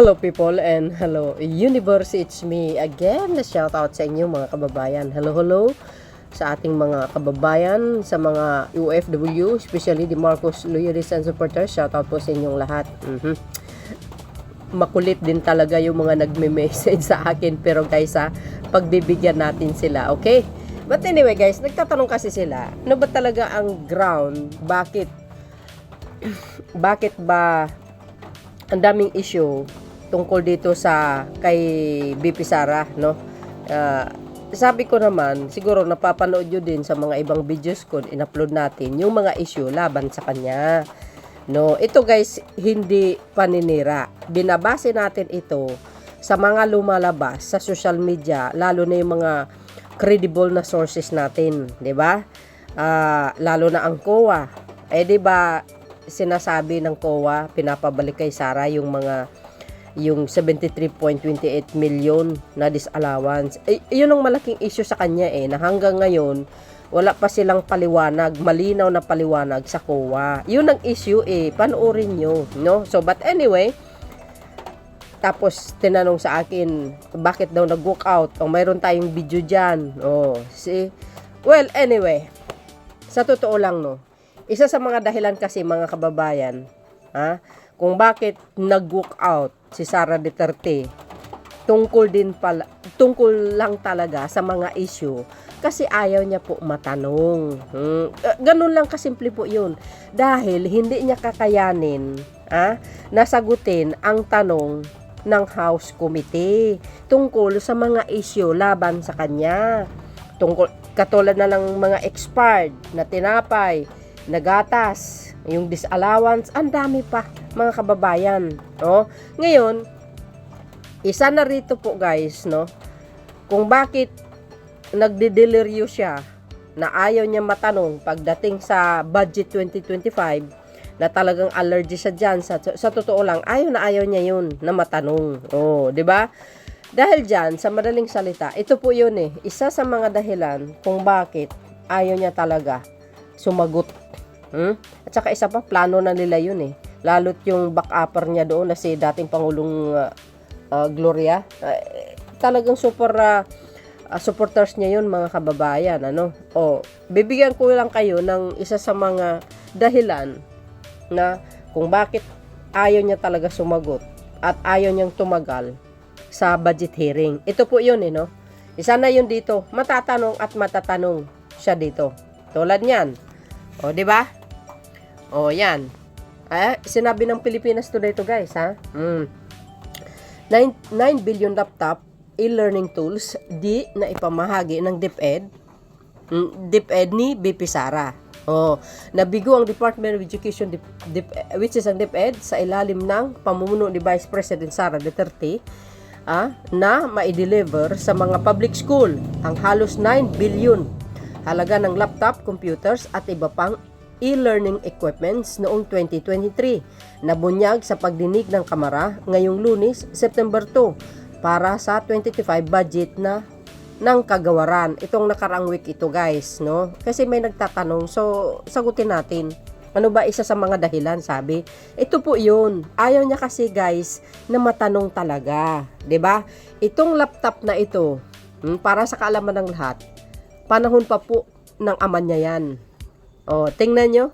Hello people and hello universe, it's me again. Shout out sa inyo mga kababayan. Hello sa ating mga kababayan, sa mga OFW, especially the Marcos loyalists and supporters. Shout out po sa inyong lahat. Makulit din talaga yung mga nagme-message sa akin, pero guys pagbibigyan natin sila, okay? But anyway guys, nagtatanong kasi sila, ano ba talaga ang ground? Bakit ba ang daming issue tungkol dito sa kay BP Sara, no? Sabi ko naman, siguro napapanood nyo din sa mga ibang videos ko, in-upload natin yung mga issue laban sa kanya. No, ito guys, hindi paninira. Binabase natin ito sa mga lumalabas sa social media, lalo na yung mga credible na sources natin, 'di ba? Lalo na ang COA. Di ba sinasabi ng COA, pinapabalik kay Sara yung 73.28 million na disallowance. Yun ang malaking issue sa kanya na hanggang ngayon wala pa silang paliwanag, malinaw na paliwanag sa COA. Yun ang issue panoorin nyo, no? So but anyway, tapos tinanong sa akin bakit daw nag-walk out. Mayroon tayong video diyan. Well, anyway, sa totoo lang, no, isa sa mga dahilan kasi mga kababayan, kung bakit nag-walk out si Sara Duterte, tungkol lang talaga sa mga issue, kasi ayaw niya po matanong. Ganun lang kasimple po yun. Dahil hindi niya kakayanin nasagutin ang tanong ng House Committee tungkol sa mga issue laban sa kanya. Katulad na ng mga expired na tinapay, na gatas, yung disallowance, ang dami pa mga kababayan, no? Ngayon, isa na rito po guys, no, kung bakit nagdideliryo siya na ayaw niya matanong pagdating sa budget 2025, na talagang allergy siya dyan. Sa totoo lang, ayaw niya yun na matanong. Di ba? Dahil dyan, sa madaling salita, ito po yun isa sa mga dahilan kung bakit ayaw niya talaga sumagot. At saka isa pa, plano na nila yun Lalo't yung back-upper niya doon na si dating Pangulong Gloria. Talagang super supporters niya yun mga kababayan. Bibigyan ko lang kayo ng isa sa mga dahilan na kung bakit ayaw niya talaga sumagot at ayaw niyang tumagal sa budget hearing. Ito po yun no? Isa na yun dito, matatanong at matatanong siya dito. Tulad niyan. Di ba? Yan. Sinabi ng Pilipinas Today to guys, 9 billion laptop e-learning tools di na ipamahagi ng DepEd ni BP Sara. Nabigo ang Department of Education, which is ang DepEd, sa ilalim ng pamumuno ni Vice President Sara Duterte, na ma-deliver sa mga public school ang halos 9 billion halaga ng laptop, computers at iba pang e-learning equipments noong 2023. Nabunyag sa pagdinig ng Kamara ngayong Lunes, September 2, para sa 2025 budget na ng kagawaran. Itong nakaraang week ito guys, no? Kasi may nagtatanong, so sagutin natin. Ano ba isa sa mga dahilan? Sabi, ito po yun. Ayaw niya kasi guys na matanong talaga, 'di ba? Itong laptop na ito, para sa kaalaman ng lahat, panahon pa po ng ama niya yan. Tingnan nyo.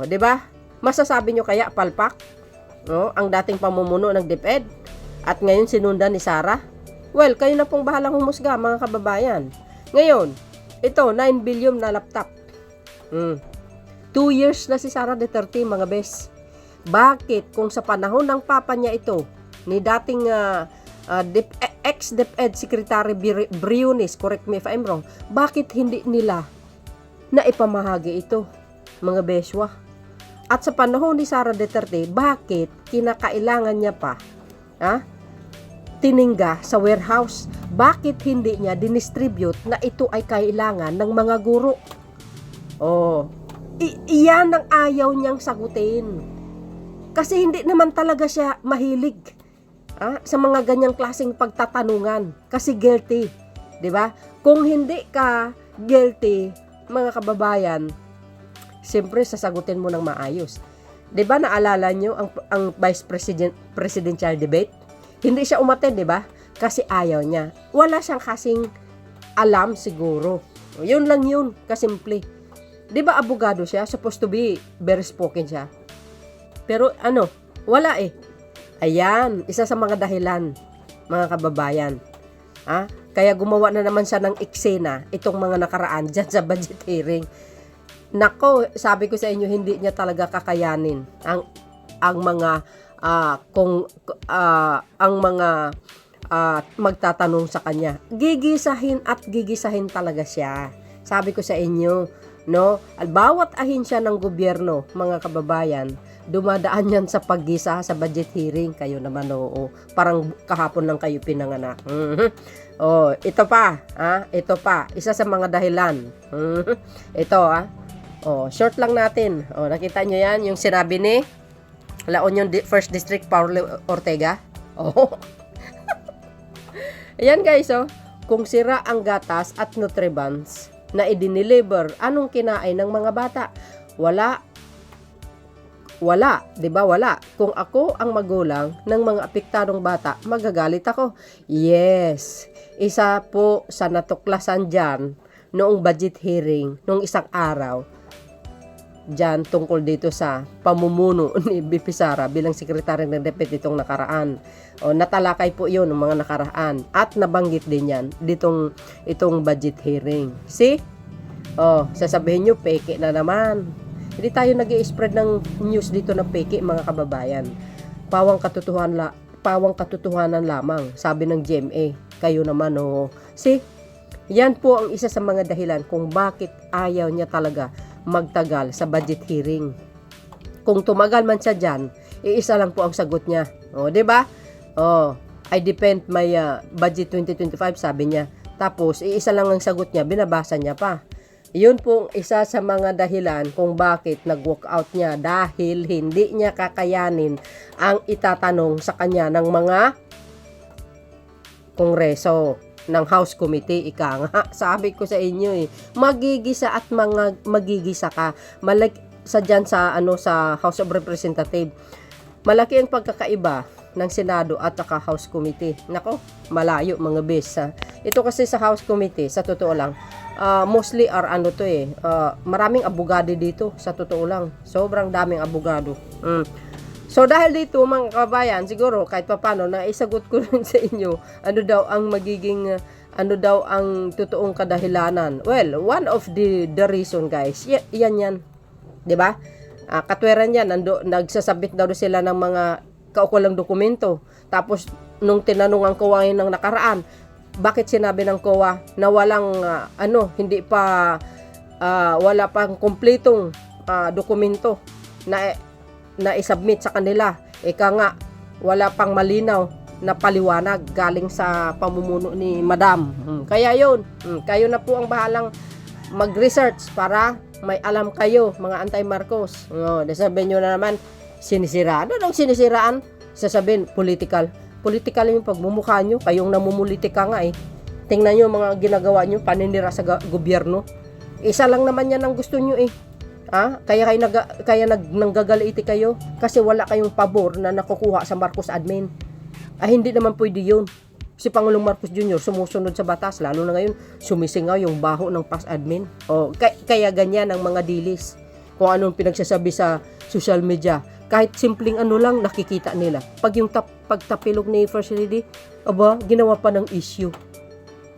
'Di ba? Masasabi nyo kaya palpak? Ang dating pamumuno ng DepEd at ngayon sinundan ni Sara? Well, kayo na pong bahalang humusga mga kababayan. Ngayon, ito 9 billion na laptop. 2 years na si Sara Duterte mga bes. Bakit kung sa panahon ng papa niya ito, ni dating ex-DepEd Secretary Briones, correct me if I'm wrong, bakit hindi nila na ipamahagi ito mga beswa? At sa panahon ni Sara Duterte, bakit kinakailangan niya pa tiningga sa warehouse? Bakit hindi niya dinistribute na ito ay kailangan ng mga guro? Iyan ang ayaw niyang sagutin. Kasi hindi naman talaga siya mahilig sa mga ganyang klaseng pagtatanungan. Kasi guilty. 'Di ba? Kung hindi ka guilty, mga kababayan, siyempre sasagutin mo ng maayos. 'Di ba naalala nyo ang presidential debate? Hindi siya umattend, 'di ba? Kasi ayaw niya. Wala siyang kasing alam siguro. Yun lang yun, kasimple. 'Di ba abogado siya? Supposed to be very spoken siya. Pero ano, wala eh. Ayan, isa sa mga dahilan, mga kababayan. Kaya gumawa na naman siya ng eksena itong mga nakaraan dyan sa budget hearing. Nako, sabi ko sa inyo, hindi niya talaga kakayanin ang mga magtatanong sa kanya. Gigisahin talaga siya. Sabi ko sa inyo, no, bawat ahinsya ng gobyerno, mga kababayan, dumadaan yan sa paggisa sa budget hearing. Kayo naman, oo. Parang kahapon lang kayo pinanganak. Ito pa. Isa sa mga dahilan. Ito, short lang natin. Nakita nyo yan, yung sinabi ni La Union First District, Paulo Ortega. Ayan guys, kung sira ang gatas at Nutribans na i-deliver, anong kinain ng mga bata? Wala, 'di ba? Wala. Kung ako ang magulang ng mga apektadong bata, magagalit ako. Yes. Isa po sa natuklasan diyan noong budget hearing noong isang araw diyan tungkol dito sa pamumuno ni BP Sara bilang sekretary ng DepEd itong nakaraan. Natalakay po 'yon ng mga nakaraan at nabanggit din yan itong budget hearing. See? Sasabihin nyo, peke na naman. Hindi tayo nag-i-spread ng news dito na peke, mga kababayan. Pawang katotohanan lamang, sabi ng GMA. Kayo naman, See? Yan po ang isa sa mga dahilan kung bakit ayaw niya talaga magtagal sa budget hearing. Kung tumagal man siya dyan, iisa lang po ang sagot niya. 'Di ba? I defend my budget 2025, sabi niya. Tapos, iisa lang ang sagot niya, binabasa niya pa. Yun pong isa sa mga dahilan kung bakit nag-walk out niya, dahil hindi niya kakayanin ang itatanong sa kanya ng mga kongreso, ng House Committee. Ika nga, sabi ko sa inyo magigisa at magigisa ka. Sa House of Representatives, malaki ang pagkakaiba ng Senado at saka House Committee. Nako, malayo mga bes. Ito kasi sa House Committee, sa totoo lang, mostly are maraming abogado dito, sa totoo lang. Sobrang daming abogado. So dahil dito, mga kabayan, siguro kahit papano na isagot ko rin sa inyo ano daw ang totoong kadahilanan. Well, one of the reason, guys, yan, 'di ba? Katwiran yan, nagsasabit daw sila ng mga kaukulang dokumento. Tapos nung tinanong ang COA ng nakaraan, bakit sinabi ng COA na walang wala pang kumpletong dokumento na isubmit sa kanila? Ika nga, wala pang malinaw na paliwanag galing sa pamumuno ni Madam. Kaya yun, kayo na po ang bahalang mag-research para may alam kayo, mga anti-Marcos. Sabihin nyo na naman, sinisiraan. Ano nang sinisiraan? Sasabihin, political. Political yung pagmumukha nyo. Kayong namumulitika nga Tingnan nyo mga ginagawa nyo, paninira sa gobyerno. Isa lang naman yan ang gusto nyo Kaya nanggagaliiti kayo kasi wala kayong pabor na nakukuha sa Marcos admin. Hindi naman pwede yun. Si Pangulong Marcos Jr. sumusunod sa batas, lalo na ngayon sumisingaw yung baho ng PAS admin. Kaya ganyan ang mga dilis. Kung anong pinagsasabi sa social media, kahit simpleng lang nakikita nila. Pag yung pagtapilog ni First Lady, ginawa pa ng issue.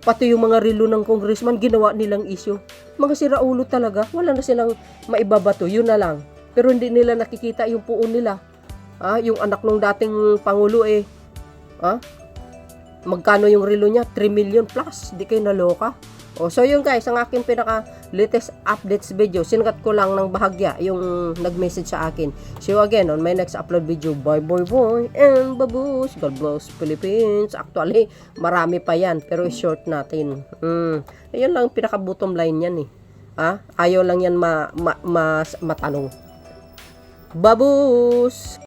Pati yung mga relo ng congressman, ginawa nilang issue. Mga siraulo talaga, wala na silang maibabato, yun na lang. Pero hindi nila nakikita yung puon nila. Yung anak ng dating Pangulo magkano yung relo niya? 3 million plus. Di kayo naloka. So yun guys, ang aking pinaka latest updates video. Sinukat ko lang ng bahagya yung nag-message sa akin. See you again on my next upload video. Bye and babush. God bless Philippines. Actually, marami pa yan, pero short natin. Ayun lang pinaka bottom line yan Ayaw lang yan matanong. Babush!